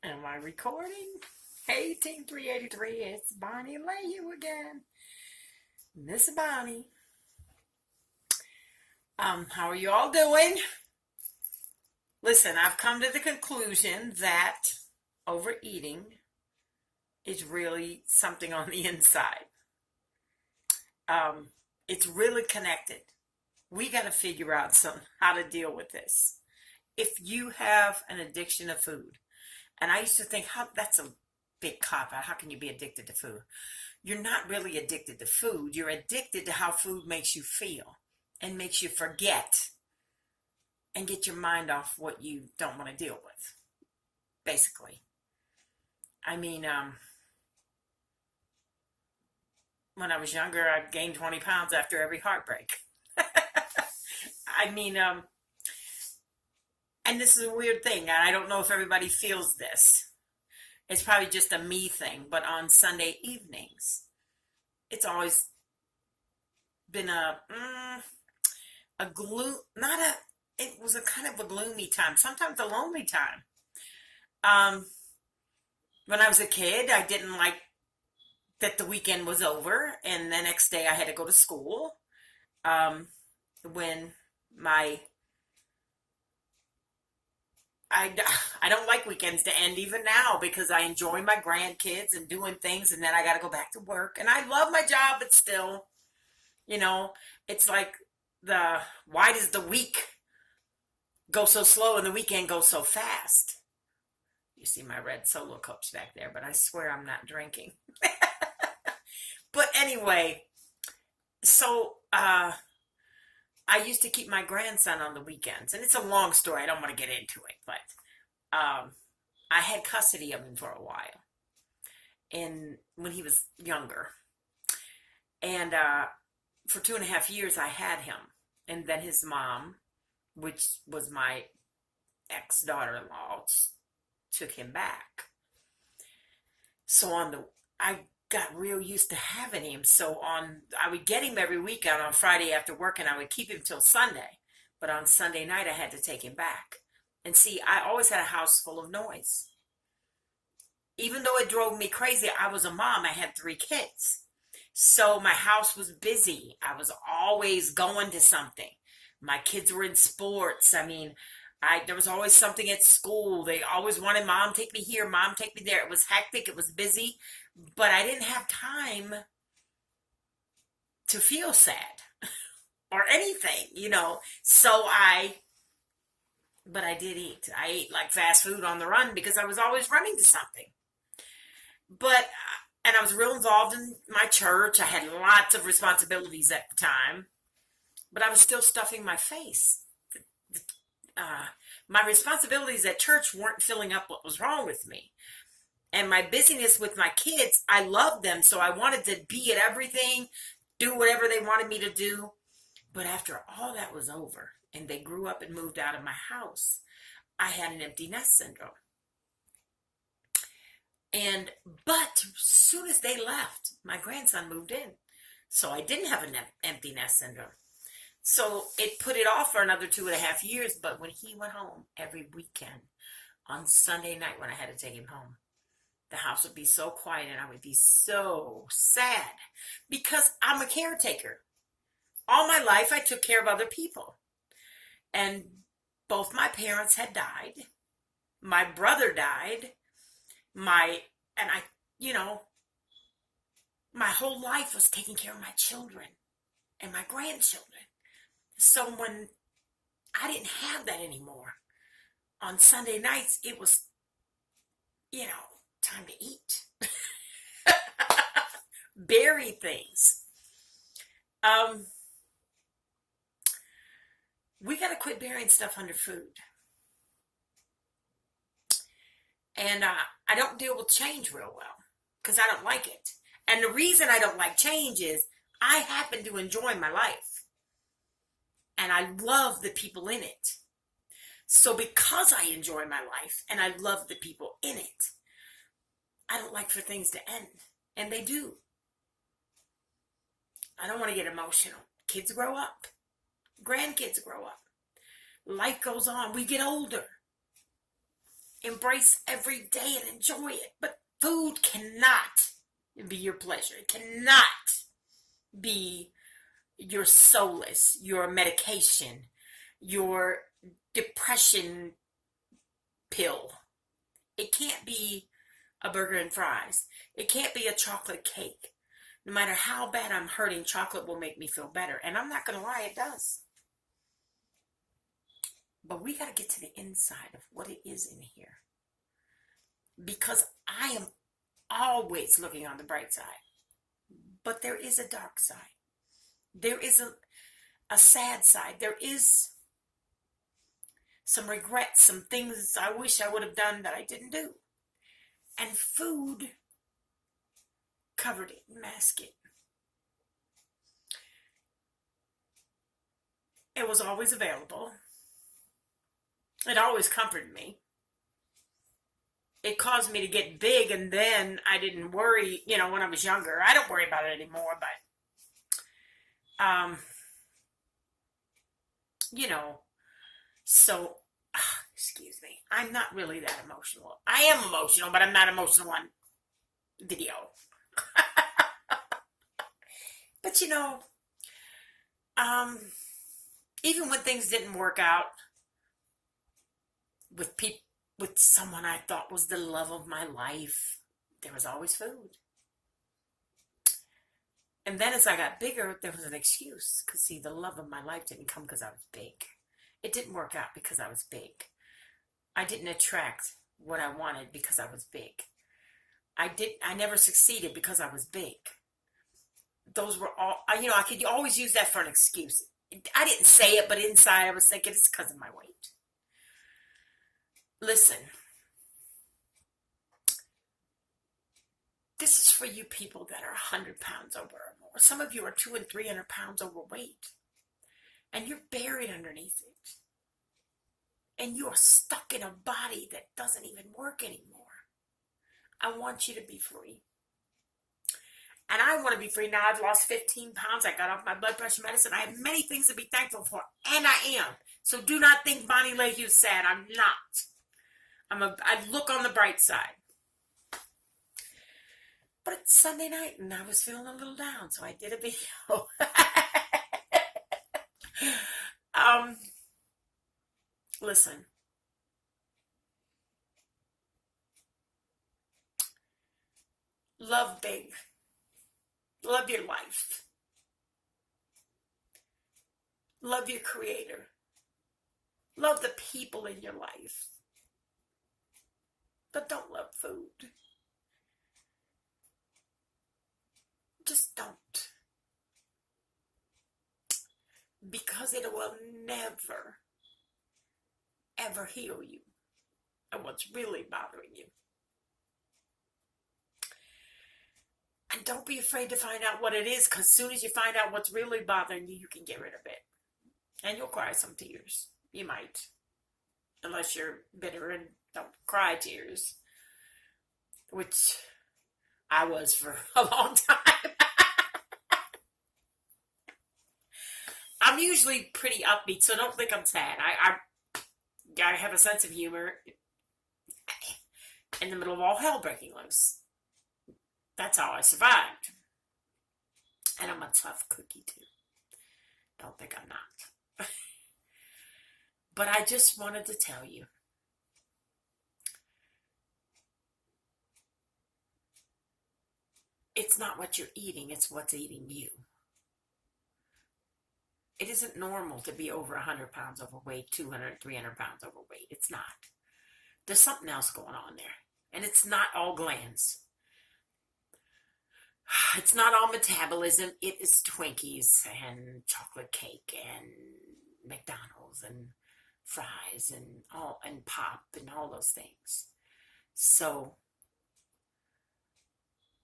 Am I recording? Hey, Team 383, it's Bonnie Layhew again. Miss Bonnie. How are you all doing? Listen, I've come to the conclusion that overeating is really something on the inside. Um, it's really connected. We got to figure out how to deal with this. If you have an addiction to food, and I used to think, how that's a big cop out. How can you be addicted to food? You're not really addicted to food. You're addicted to how food makes you feel and makes you forget and get your mind off what you don't want to deal with, basically. I mean, when I was younger, I gained 20 pounds after every heartbreak. I mean, and this is a weird thing, and I don't know if everybody feels this. It's probably just a me thing, but on Sunday evenings, it's always been a gloom, not a, it was a kind of a gloomy time, sometimes a lonely time. Um, when I was a kid, I didn't like that the weekend was over and the next day I had to go to school. Um, when my I, I don't like weekends to end even now because I enjoy my grandkids and doing things, and then I got to go back to work. And I love my job, but still, you know, it's like the why does the week go so slow and the weekend go so fast? You see my red solo cups back there, but I swear I'm not drinking. But anyway, so I used to keep my grandson on the weekends, and it's a long story. I don't want to get into it, but I had custody of him for a while, and when he was younger, and for 2.5 years I had him, and then his mom, which was my ex-daughter-in-law, took him back. So I got real used to having him. So I would get him every weekend on Friday after work, and I would keep him till Sunday. But on Sunday night, I had to take him back. And see, I always had a house full of noise. Even though it drove me crazy, I was a mom. I had 3 kids. So my house was busy. I was always going to something. My kids were in sports. I mean, there was always something at school. They always wanted, mom, take me here, mom, take me there. It was hectic. It was busy, but I didn't have time to feel sad or anything. But I did eat. I ate like fast food on the run because I was always running to something. And I was real involved in my church. I had lots of responsibilities at the time, but I was still stuffing my face. Uh, my responsibilities at church weren't filling up what was wrong with me. And my busyness with my kids, I loved them, so I wanted to be at everything, do whatever they wanted me to do. But after all that was over, and they grew up and moved out of my house, I had an empty nest syndrome. But as soon as they left, my grandson moved in. So I didn't have an empty nest syndrome. So it put it off for another 2.5 years. But when he went home every weekend, on Sunday night when I had to take him home, the house would be so quiet and I would be so sad because I'm a caretaker. All my life, I took care of other people. And both my parents had died. My brother died. And my whole life was taking care of my children and my grandchildren. So when I didn't have that anymore, on Sunday nights, it was, time to eat. Bury things. We got to quit burying stuff under food. And I don't deal with change real well because I don't like it. And the reason I don't like change is I happen to enjoy my life. And I love the people in it. So because I enjoy my life and I love the people in it, I don't like for things to end. And they do. I don't want to get emotional. Kids grow up. Grandkids grow up. Life goes on. We get older. Embrace every day and enjoy it. But food cannot be your pleasure. It cannot be your solace, your medication, your depression pill. It can't be a burger and fries. It can't be a chocolate cake. No matter how bad I'm hurting, chocolate will make me feel better. And I'm not going to lie, it does. But we got to get to the inside of what it is in here. Because I am always looking on the bright side. But there is a dark side. There is a sad side. There is some regrets, some things I wish I would have done that I didn't do. And food covered it, masked it. It was always available. It always comforted me. It caused me to get big, and then I didn't worry, when I was younger. I don't worry about it anymore, but, so, excuse me. I'm not really that emotional. I am emotional, but I'm not emotional on video. But, even when things didn't work out with someone I thought was the love of my life, there was always food. And then as I got bigger, there was an excuse. Because, see, the love of my life didn't come because I was big. It didn't work out because I was big. I didn't attract what I wanted because I was big. I never succeeded because I was big. Those were all, I could always use that for an excuse. I didn't say it, but inside I was thinking it's because of my weight. Listen, this is for you people that are 100 pounds over or more. Some of you are 200 and 300 pounds overweight, and you're buried underneath it. And you are stuck in a body that doesn't even work anymore. I want you to be free. And I want to be free now. I've lost 15 pounds. I got off my blood pressure medicine. I have many things to be thankful for, and I am. So do not think Bonnie Layhew's sad. I'm not. I look on the bright side. But it's Sunday night, and I was feeling a little down, so I did a video. Listen. Love big. Love your life. Love your creator. Love the people in your life. But don't love food. Just don't. Because it will never, ever heal you of what's really bothering you. And don't be afraid to find out what it is, because as soon as you find out what's really bothering you, you can get rid of it. And you'll cry some tears. You might. Unless you're bitter and don't cry tears. Which I was for a long time. I'm usually pretty upbeat, so don't think I'm sad. I have a sense of humor in the middle of all hell breaking loose. That's how I survived. And I'm a tough cookie, too. Don't think I'm not. But I just wanted to tell you. It's not what you're eating, it's what's eating you. It isn't normal to be over 100 pounds overweight, 200, 300 pounds overweight. It's not. There's something else going on there. And it's not all glands. It's not all metabolism. It is Twinkies and chocolate cake and McDonald's and fries and pop and all those things. So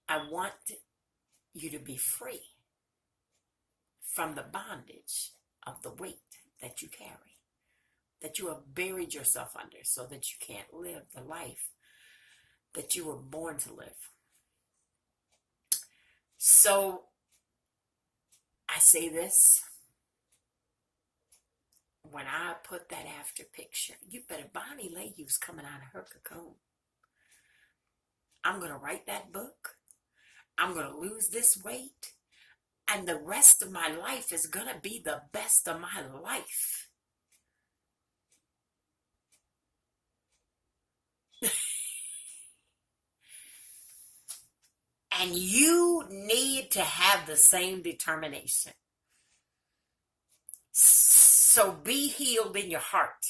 I want you to be free from the bondage of the weight that you carry, that you have buried yourself under so that you can't live the life that you were born to live. So I say this, when I put that after picture, you better, Bonnie Layhew's coming out of her cocoon. I'm going to write that book. I'm going to lose this weight. And the rest of my life is going to be the best of my life. And you need to have the same determination. So be healed in your heart.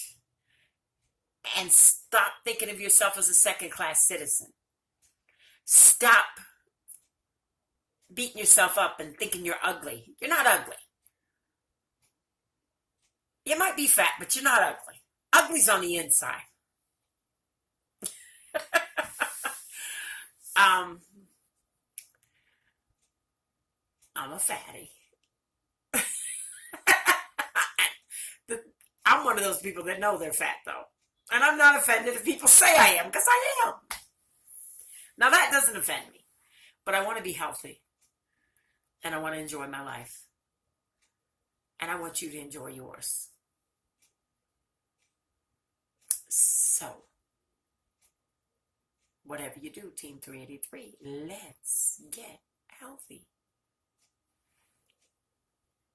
And stop thinking of yourself as a second-class citizen. Stop beating yourself up and thinking you're ugly. You're not ugly. You might be fat, but you're not ugly. Ugly's on the inside. I'm a fatty. I'm one of those people that know they're fat, though. And I'm not offended if people say I am, because I am. Now, that doesn't offend me. But I want to be healthy. And I want to enjoy my life. And I want you to enjoy yours. So, whatever you do, Team 383, let's get healthy.